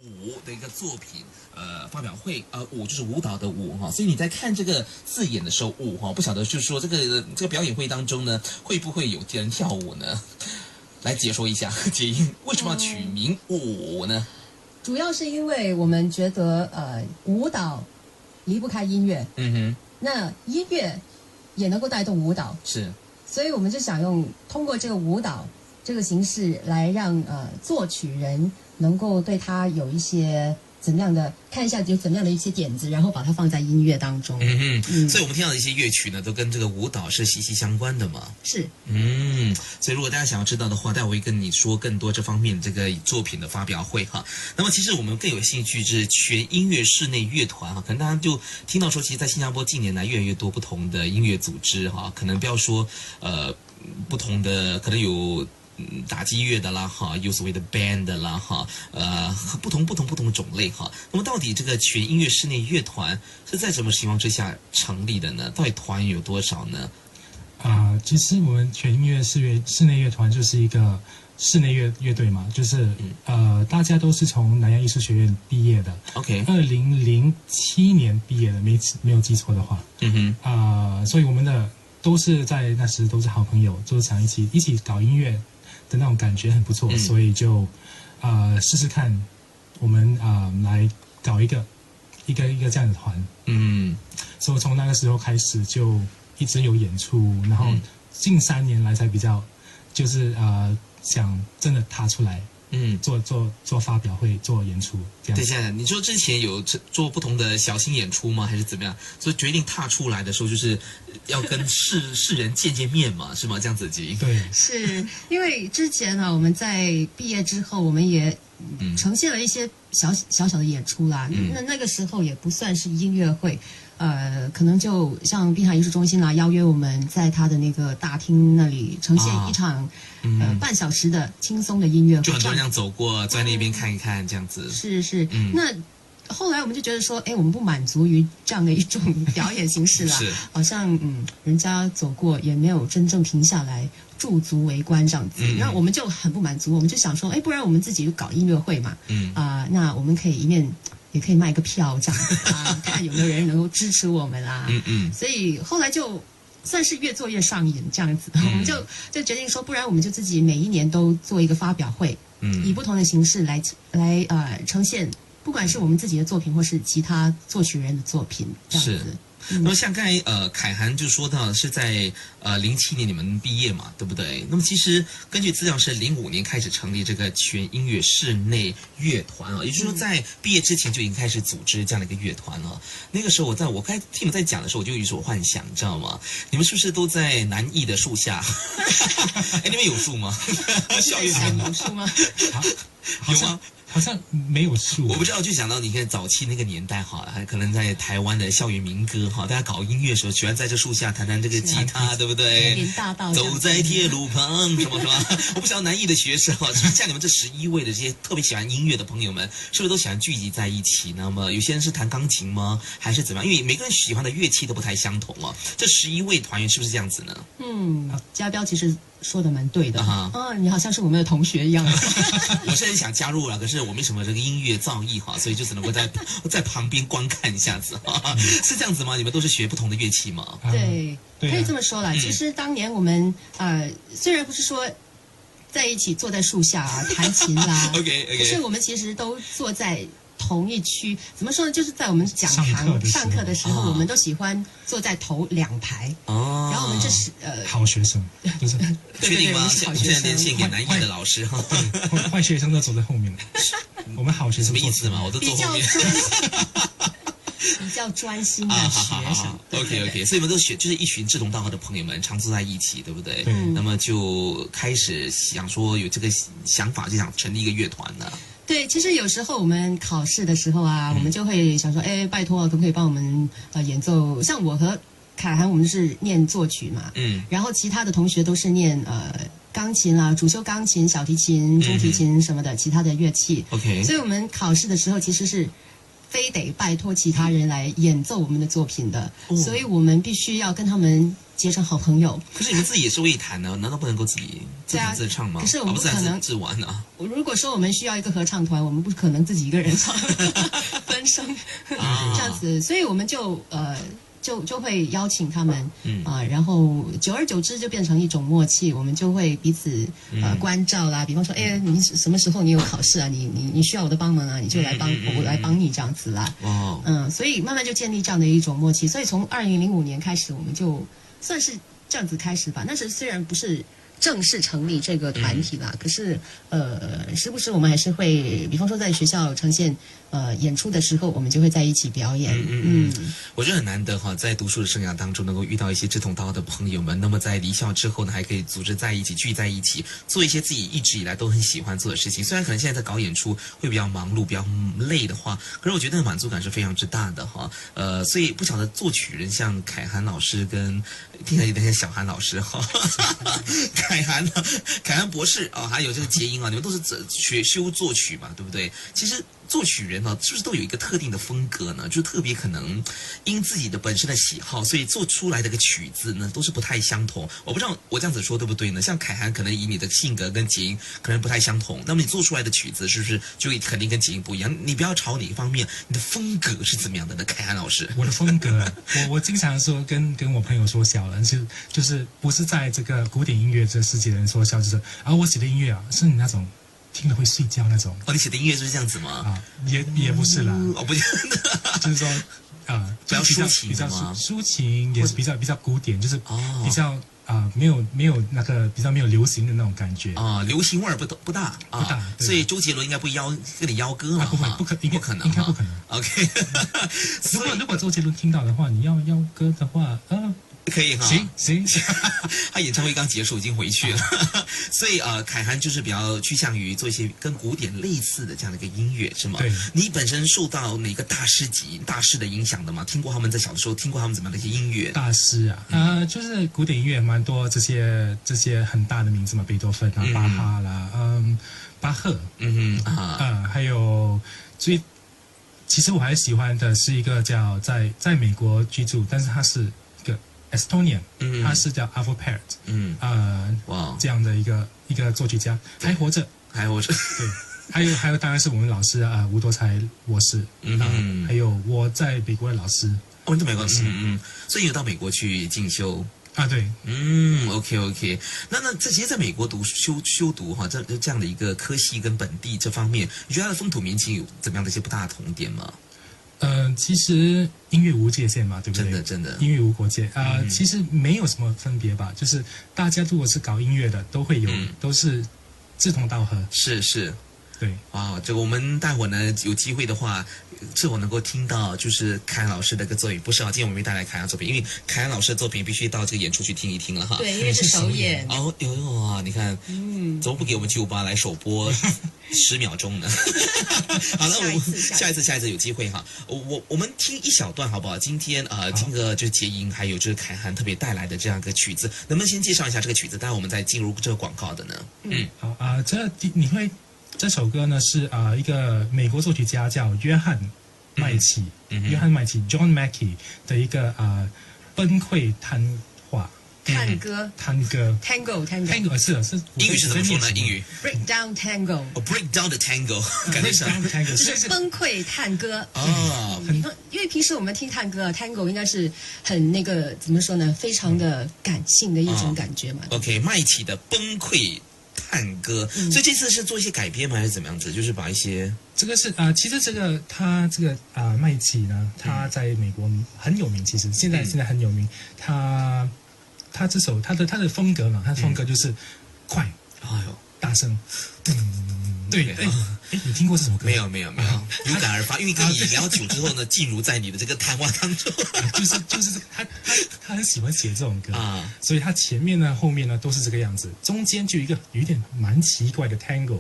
舞的一个作品，发表会，舞就是舞蹈的舞哈，所以你在看这个字眼的时候，舞哈，不晓得就是说这个表演会当中呢，会不会有人跳舞呢？来解说一下，解英为什么要取名舞呢？主要是因为我们觉得舞蹈离不开音乐，那音乐也能够带动舞蹈，是，所以我们就想通过这个舞蹈这个形式来让作曲人能够对他有一些怎么样的看一下有怎么样的一些点子，然后把它放在音乐当中。所以我们听到的一些乐曲呢，都跟这个舞蹈是息息相关的嘛。是，所以如果大家想要知道的话，待会我会跟你说更多这方面这个作品的发表会哈。那么其实我们更有兴趣是全音乐室内乐团哈，可能大家就听到说，其实，在新加坡近年来越来越多不同的音乐组织哈，可能不要说不同的，可能有。打击乐的啦哈，有所谓的 band 的啦哈，不同的种类哈。那么到底这个全音乐室内乐团是在什么情况之下成立的呢？到底团员有多少呢？其实我们全音乐室内乐团就是一个室内乐队嘛，就是大家都是从南洋艺术学院毕业的。OK， 2007年毕业的，没有记错的话。所以我们的都是在那时都是好朋友，就是想一起搞音乐的那种感觉很不错，所以就试试看，我们来搞一个这样的团。所以从那个时候开始就一直有演出，然后近3年来才比较就是想真的踏出来。做发表会，做演出这样。等一下，你说之前有做不同的小型演出吗？还是怎么样？所以决定踏出来的时候，就是要跟世人见面嘛，是吗？这样子的。对，是因为之前呢，我们在毕业之后，我们也呈现了一些小小的演出啦。那个时候也不算是音乐会。可能就像滨海艺术中心啦，邀约我们在他的那个大厅那里呈现一场半小时的轻松的音乐会，就很多人这样走过，在那边看一看这样子。是，那后来我们就觉得说，我们不满足于这样的一种表演形式啦，好像人家走过也没有真正停下来驻足围观这样子，然后我们就很不满足，我们就想说，不然我们自己就搞音乐会嘛，那我们可以一面。也可以卖个票这样看有没有人能够支持我们啦。所以后来就算是越做越上瘾这样子，我们就决定说，不然我们就自己每一年都做一个发表会，以不同的形式来呈现，不管是我们自己的作品或是其他作曲人的作品这样子。那么像刚才凯涵就说到是在07年你们毕业嘛，对不对？那么其实根据资料是05年开始成立这个全音乐室内乐团也就是说在毕业之前就已经开始组织这样的一个乐团了。那个时候我刚才听你们在讲的时候，我就有所幻想，你知道吗？你们是不是都在南艺的树下？那边有树吗？校园有树吗？有吗？好像没有树，我不知道，就想到你看早期那个年代哈，还可能在台湾的校园民歌哈，大家搞音乐的时候喜欢在这树下弹这个吉他，对不对？走在铁路旁，什么？我不晓得南艺的学生哈，像你们这11位的这些特别喜欢音乐的朋友们，是不是都喜欢聚集在一起？那么有些人是弹钢琴吗？还是怎么样？因为每个人喜欢的乐器都不太相同哦。这11位团员是不是这样子呢？家彪其实说的蛮对的你好像是我们的同学一样。我是很想加入了，可是我没什么这个音乐造诣哈，所以就只能够在旁边观看一下子是这样子吗？你们都是学不同的乐器吗？对，可以这么说啦。其实当年我们虽然不是说在一起坐在树下弹琴啦，OK， 可是我们其实都坐在同一区，怎么说呢？就是在我们讲堂上课的时候，我们都喜欢坐在头2排。然后我们这是好学生，就是确定吗？现在连线给南艺的老师坏学生都走在后面。我们好学生什么意思嘛？我都坐后面。比较专心的学生。OK， 所以你们都就是一群志同道合的朋友们，常坐在一起，对不对？那么就开始想说有这个想法，就想成立一个乐团了。对，其实有时候我们考试的时候我们就会想说，拜托可不可以帮我们演奏？像我和凯涵，我们是念作曲嘛，然后其他的同学都是念钢琴啦，主修钢琴、小提琴、中提琴什么的，其他的乐器。OK， 所以我们考试的时候其实是非得拜托其他人来演奏我们的作品的，所以我们必须要跟他们结成好朋友。可是你们自己也是会弹呢，难道不能够自己自弹自唱吗？可是我们不可能自玩啊。如果说我们需要一个合唱团，我们不可能自己一个人唱分声这样子，所以我们就会邀请他们，然后久而久之就变成一种默契，我们就会彼此关照啦。比方说，哎，你什么时候你有考试啊？你需要我的帮忙啊？你就来我来帮你这样子啦。所以慢慢就建立这样的一种默契。所以从2005年开始，我们就算是这样子开始吧。那时虽然不是正式成立这个团体啦，可是时不时我们还是会，比方说在学校呈现演出的时候，我们就会在一起表演。我觉得很难得哈，在读书的生涯当中能够遇到一些志同道合的朋友们，那么在离校之后呢，还可以组织在一起，聚在一起，做一些自己一直以来都很喜欢做的事情。虽然可能现在在搞演出会比较忙碌、比较累的话，可是我觉得满足感是非常之大的哈。所以不晓得作曲人像凯涵老师跟听起来有点像小涵老师哈，凯涵博士啊，还有这个结音啊，你们都是修作曲嘛，对不对？其实作曲人啊，是不是都有一个特定的风格呢？就特别可能因自己的本身的喜好，所以做出来的个曲子呢，都是不太相同。我不知道我这样子说对不对呢？像凯涵可能以你的性格跟结音可能不太相同，那么你做出来的曲子是不是就肯定跟结音不一样？你不要朝哪一方面，你的风格是怎么样的呢？凯涵老师，我的风格，我经常说跟我朋友说笑了，就是不是在这个古典音乐这世界的人说笑，就是我写的音乐啊，是你那种听了会睡觉那种。你写的音乐就是这样子吗？也不是啦。不是，就是说比较抒情，比较抒情，也是比较古典，就是比较没有那个比较没有流行的那种感觉流行味儿不大啊，所以周杰伦应该不跟你邀歌了，不可能，应该不可能。OK， 如果周杰伦听到的话，你要邀歌的话，可以哈，行，他演唱会刚结束，已经回去了，所以凯涵就是比较趋向于做一些跟古典类似的这样的一个音乐，是吗？对。你本身受到哪个大师的影响的吗？听过他们在小的时候听过他们怎么样的一些音乐？大师就是古典音乐蛮多这些很大的名字嘛，贝多芬啊、巴哈啦，巴赫，还有其实我还喜欢的是一个叫在美国居住，但是他是一个 Estonian，他是叫 Arvo Pärt，这样的一个作曲家，还活着，对，还有当然是我们老师吴多才博士，还有我在美国的老师，你在美国，所以有到美国去进修。对，OK， 那其实在美国修读哈，这样的一个科系跟本地这方面，你觉得它的风土民情有怎么样的一些不大的同点吗？其实音乐无界限嘛，对不对？真的，音乐无国界其实没有什么分别吧，就是大家如果是搞音乐的，都会有，都是志同道合。是。对，这个我们待会呢有机会的话，是否能够听到就是凯涵老师的一个作品？不是今天我们没带来凯涵作品，因为凯涵老师的作品必须到这个演出去听一听了哈。对，因为是首演。你看，怎么不给我们958来首播10秒钟呢？好了，下一次有机会哈，我们听一小段好不好？今天听个就是结音，还有就是凯涵特别带来的这样一个曲子，能不能先介绍一下这个曲子？待会我们再进入这个广告的呢？好这首歌呢是一个美国作曲家叫约翰麦奇，John Mackey 的一个崩溃探歌，Tango 是英语是怎么说呢？英语 Breakdown Tango，Breakdown the Tango， 感觉是崩溃探歌因为平时我们听探歌，Tango 应该是很那个怎么说呢？非常的感性的一种感觉嘛。OK， 麦奇的崩溃探歌，所以这次是做一些改编吗？还是怎么样子？就是把一些这个是其实他这个麦奇呢，他在美国很有名，其实现在很有名。他这首他的风格嘛，他的风格就是快，大声，对。你听过这首歌？没有，有感而发，因为跟你聊久之后呢，进入在你的这个谈话当中，就是他很喜欢写这种歌所以他前面呢、后面呢都是这个样子，中间就有一个有点蛮奇怪的 tango，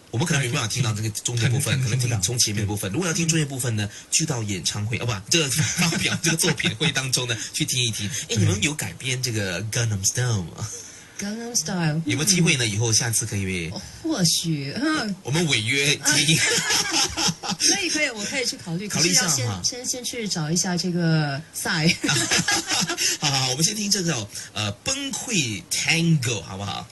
我们可能没办法听到这个中间部分，可能听从前面部分。如果要听中间部分呢，去到演唱会这个发表这个作品会当中呢去听一听。你们有改编这个 Gangnam Style 吗？ Gangnam Style 有没有机会呢？以后下次可以，或许我们违约接应。可以，我可以去考虑。考虑一下哈。先去找一下这个赛。好，我们先听这首崩溃 Tango 好不好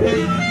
？Thank you.